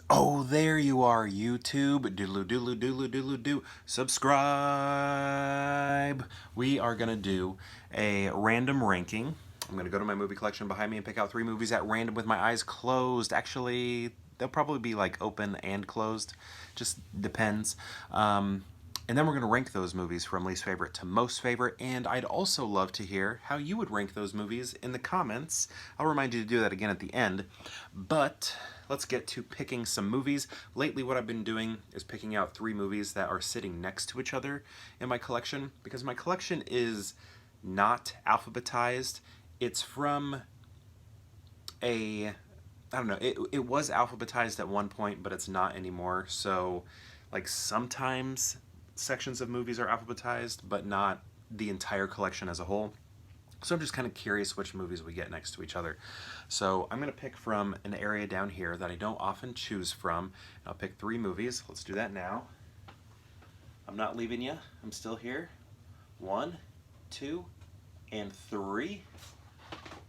Oh, there you are, YouTube. Doodaloo doodaloo doodaloo doodaloo doo. Subscribe. We are going to do a random ranking. I'm going to go to my movie collection behind me and pick out 3 movies at random with my eyes closed. Actually, they'll probably be like open and closed. Just depends. And then we're going to rank those movies from least favorite to most favorite. And I'd also love to hear how you would rank those movies in the comments. I'll remind you to do that again at the end. But let's get to picking some movies. Lately, what I've been doing is picking out 3 movies that are sitting next to each other in my collection, because my collection is not alphabetized. It's from I don't know, it was alphabetized at one point, but it's not anymore. So, like, sometimes sections of movies are alphabetized, but not the entire collection as a whole. So I'm just kind of curious which movies we get next to each other. So I'm going to pick from an area down here that I don't often choose from. I'll pick 3 movies. Let's do that now. I'm not leaving you. I'm still here. 1, 2, and 3.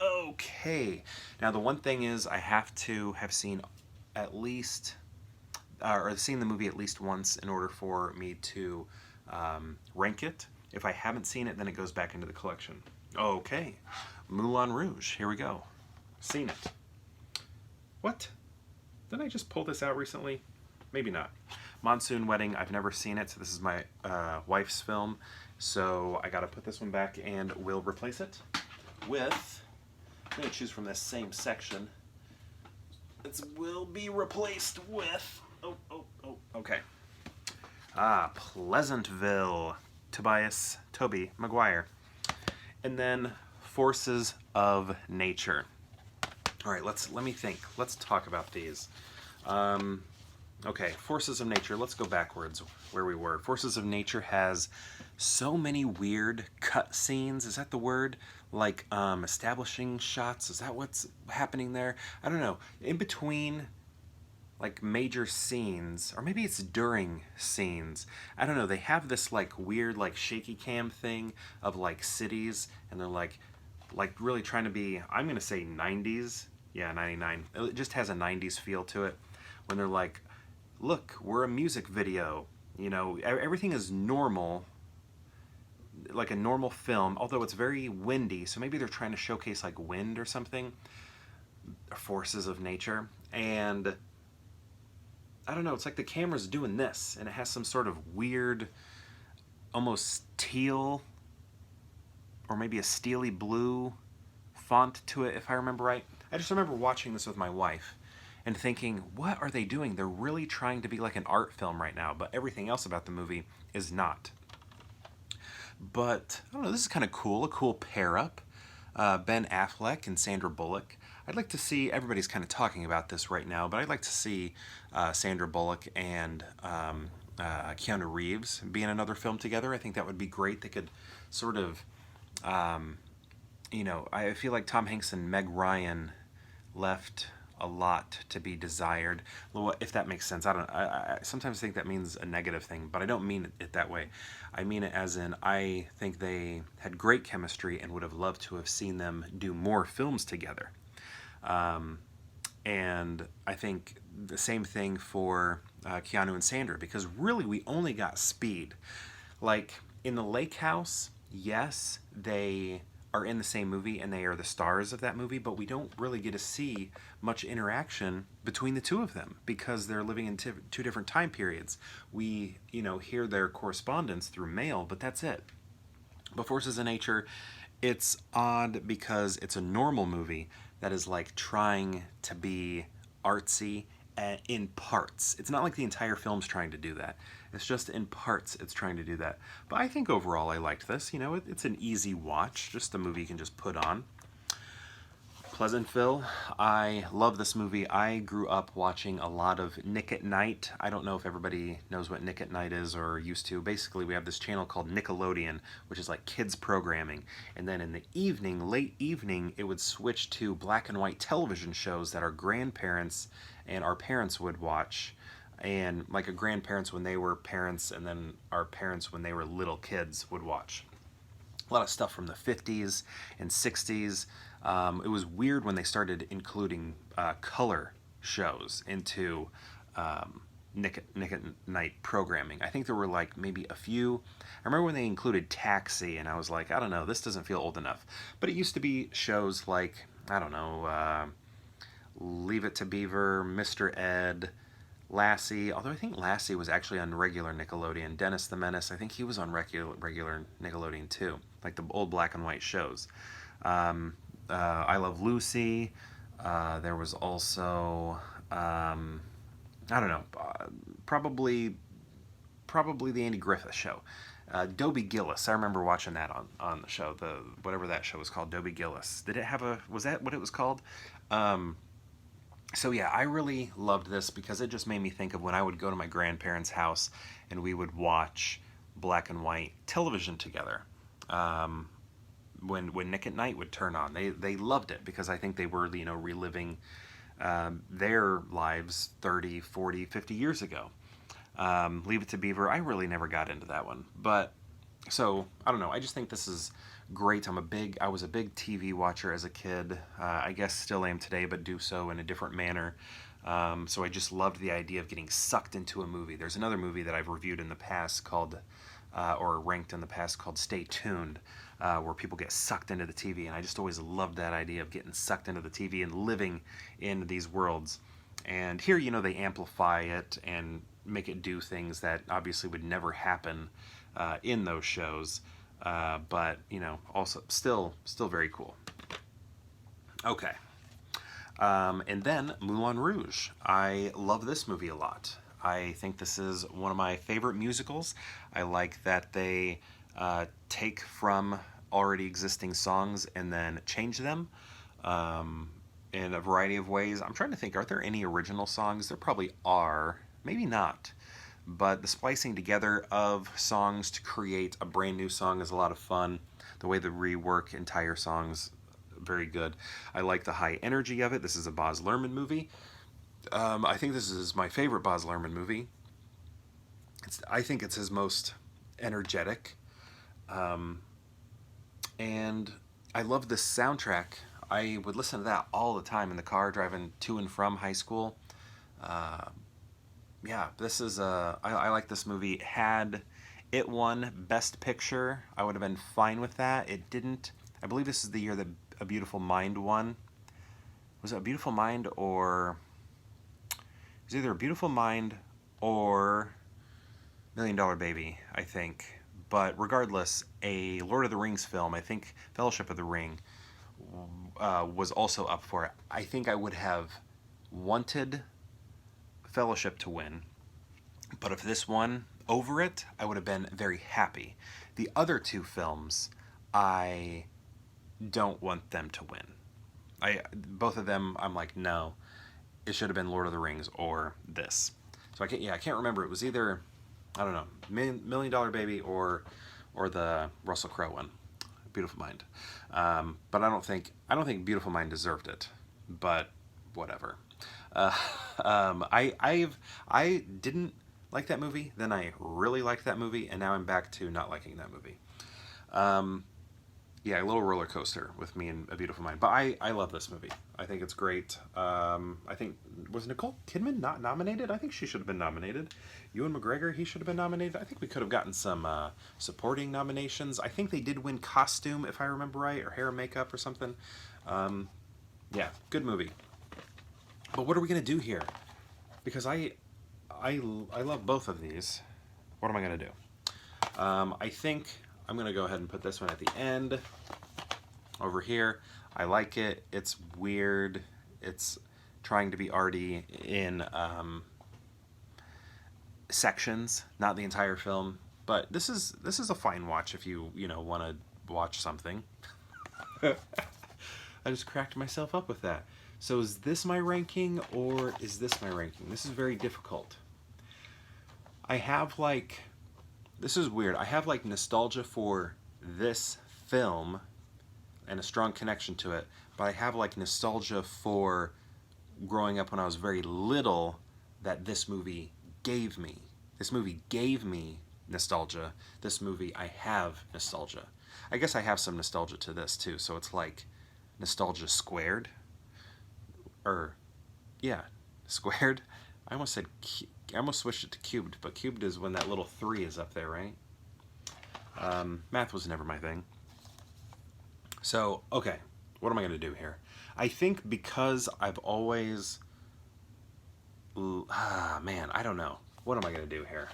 Okay. Now the one thing is I have to have seen at least or seen the movie at least once in order for me to rank it. If I haven't seen it, then it goes back into the collection. Okay, Moulin Rouge, here we go. Seen it. What? Didn't I just pull this out recently? Maybe not. Monsoon Wedding, I've never seen it, so this is my wife's film, so I gotta put this one back and we'll replace it with, I'm gonna choose from this same section. It will be replaced with, okay. Pleasantville, Dobie Maguire. And then Forces of Nature. All right, let me think. Let's talk about these. Okay, Forces of Nature. Let's go backwards where we were. Forces of Nature has so many weird cut scenes. Is that the word? Like establishing shots. Is that what's happening there? I don't know. In between like major scenes, or maybe it's during scenes. I don't know, they have this like weird like shaky cam thing of like cities, and they're like really trying to be, I'm gonna say 90s. Yeah, 99. It just has a 90s feel to it. When they're like, look, we're a music video. You know, everything is normal, like a normal film, although it's very windy, so maybe they're trying to showcase like wind or something. Forces of nature. And I don't know, it's like the camera's doing this, and it has some sort of weird, almost teal, or maybe a steely blue font to it, if I remember right. I just remember watching this with my wife and thinking, what are they doing? They're really trying to be like an art film right now, but everything else about the movie is not. But, I don't know, this is kind of cool, a cool pair-up. Ben Affleck and Sandra Bullock. I'd like to see, everybody's kind of talking about this right now, but I'd like to see Sandra Bullock and Keanu Reeves be in another film together. I think that would be great. They could sort of, you know, I feel like Tom Hanks and Meg Ryan left a lot to be desired, if that makes sense. I sometimes think that means a negative thing, but I don't mean it that way. I mean it as in, I think they had great chemistry and would have loved to have seen them do more films together. And I think the same thing for Keanu and Sandra, because really we only got Speed. Like, in The Lake House, yes, they are in the same movie and they are the stars of that movie, but we don't really get to see much interaction between the two of them because they're living in 2 different time periods. We, you know, hear their correspondence through mail, but that's it. But Forces of Nature, it's odd because it's a normal movie that is like trying to be artsy in parts. It's not like the entire film's trying to do that. It's just in parts it's trying to do that. But I think overall I liked this. You know, it's an easy watch, just a movie you can just put on. Pleasantville, I love this movie. I grew up watching a lot of Nick at Night. I don't know if everybody knows what Nick at Night is or used to. Basically, we have this channel called Nickelodeon, which is like kids programming. And then in the evening, late evening, it would switch to black and white television shows that our grandparents and our parents would watch. And like our grandparents when they were parents, and then our parents when they were little kids would watch. A lot of stuff from the 50s and 60s. It was weird when they started including color shows into Nick at Night programming. I think there were like maybe a few. I remember when they included Taxi, and I was like, I don't know, this doesn't feel old enough. But it used to be shows like, I don't know, Leave It to Beaver, Mr. Ed, Lassie. Although I think Lassie was actually on regular Nickelodeon. Dennis the Menace, I think he was on regular Nickelodeon too, like the old black and white shows. I Love Lucy. There was also, I don't know, probably the Andy Griffith Show. Dobie Gillis. I remember watching that on the show. Whatever that show was called, Dobie Gillis. Did it have a? Was that what it was called? So yeah, I really loved this because it just made me think of when I would go to my grandparents' house and we would watch black and white television together. When Nick at Night would turn on, they loved it because I think they were, you know, reliving their lives 30, 40, 50 years ago. Leave It to Beaver, I really never got into that one. But, so, I don't know, I just think this is great. I was a big TV watcher as a kid. I guess still am today, but do so in a different manner. So I just loved the idea of getting sucked into a movie. There's another movie that I've reviewed in the past called, or ranked in the past called Stay Tuned, where people get sucked into the TV, and I just always loved that idea of getting sucked into the TV and living in these worlds. And here, you know, they amplify it and make it do things that obviously would never happen in those shows, but, you know, also still very cool. Okay. And then Moulin Rouge. I love this movie a lot. I think this is one of my favorite musicals. I like that they take from already existing songs and then change them in a variety of ways. I'm trying to think, are there any original songs? There probably are. Maybe not. But the splicing together of songs to create a brand new song is a lot of fun. The way they rework entire songs, very good. I like the high energy of it. This is a Baz Luhrmann movie. I think this is my favorite Baz Luhrmann movie. I think it's his most energetic. And I love this soundtrack. I would listen to that all the time in the car driving to and from high school. Yeah, this is I like this movie. Had it won Best Picture, I would have been fine with that. It didn't. I believe this is the year that A Beautiful Mind won. Was it A Beautiful Mind or... It was either A Beautiful Mind or $1 Million Baby, I think. But regardless, a Lord of the Rings film, I think Fellowship of the Ring, was also up for it. I think I would have wanted Fellowship to win, but if this won over it, I would have been very happy. The other two films, I don't want them to win. Both of them, I'm like, no, it should have been Lord of the Rings or this. So I can't remember. It was either, I don't know, $1 Million Baby or the Russell Crowe one, Beautiful Mind. But I don't think Beautiful Mind deserved it. But whatever. I didn't like that movie. Then I really liked that movie, and now I'm back to not liking that movie. Yeah, a little roller coaster with me and A Beautiful Mind. But I love this movie. I think it's great. I think, was Nicole Kidman not nominated? I think she should have been nominated. Ewan McGregor, he should have been nominated. I think we could have gotten some supporting nominations. I think they did win costume, if I remember right, or hair and makeup or something. Yeah, good movie. But what are we going to do here? Because I love both of these. What am I going to do? I think I'm going to go ahead and put this one at the end over here. I like it. It's weird. It's trying to be arty in sections, not the entire film. But this is a fine watch if you want to watch something. I just cracked myself up with that. So is this my ranking or is this my ranking? This is very difficult. I have like, this is weird. I have like nostalgia for this film and a strong connection to it, but I have like nostalgia for growing up when I was very little that this movie gave me. This movie gave me nostalgia. This movie, I have nostalgia. I guess I have some nostalgia to this too, so it's like nostalgia squared. Or, yeah, squared. I almost said, I almost switched it to cubed, but cubed is when that little 3 is up there, right? Math was never my thing. So, okay, what am I going to do here? I think because I've always... man, I don't know. What am I going to do here?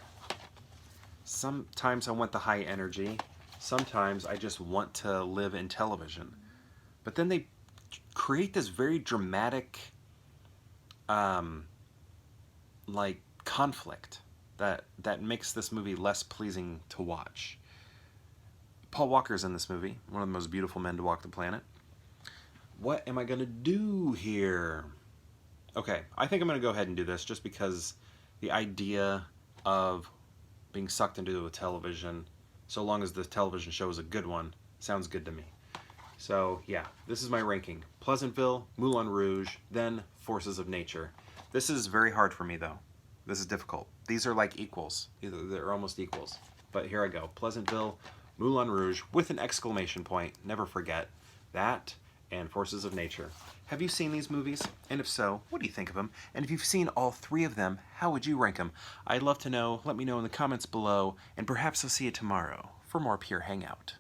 Sometimes I want the high energy. Sometimes I just want to live in television. But then they create this very dramatic, like, conflict that makes this movie less pleasing to watch. Paul Walker's in this movie, one of the most beautiful men to walk the planet. What am I going to do here? Okay, I think I'm going to go ahead and do this just because the idea of being sucked into a television, so long as the television show is a good one, sounds good to me. So yeah, this is my ranking. Pleasantville, Moulin Rouge, then Forces of Nature. This is very hard for me though. This is difficult. These are like equals. They're almost equals. But here I go. Pleasantville, Moulin Rouge, with an exclamation point. Never forget that. And Forces of Nature. Have you seen these movies? And if so, what do you think of them? And if you've seen all 3 of them, how would you rank them? I'd love to know. Let me know in the comments below. And perhaps I'll see you tomorrow for more Pure Hangout.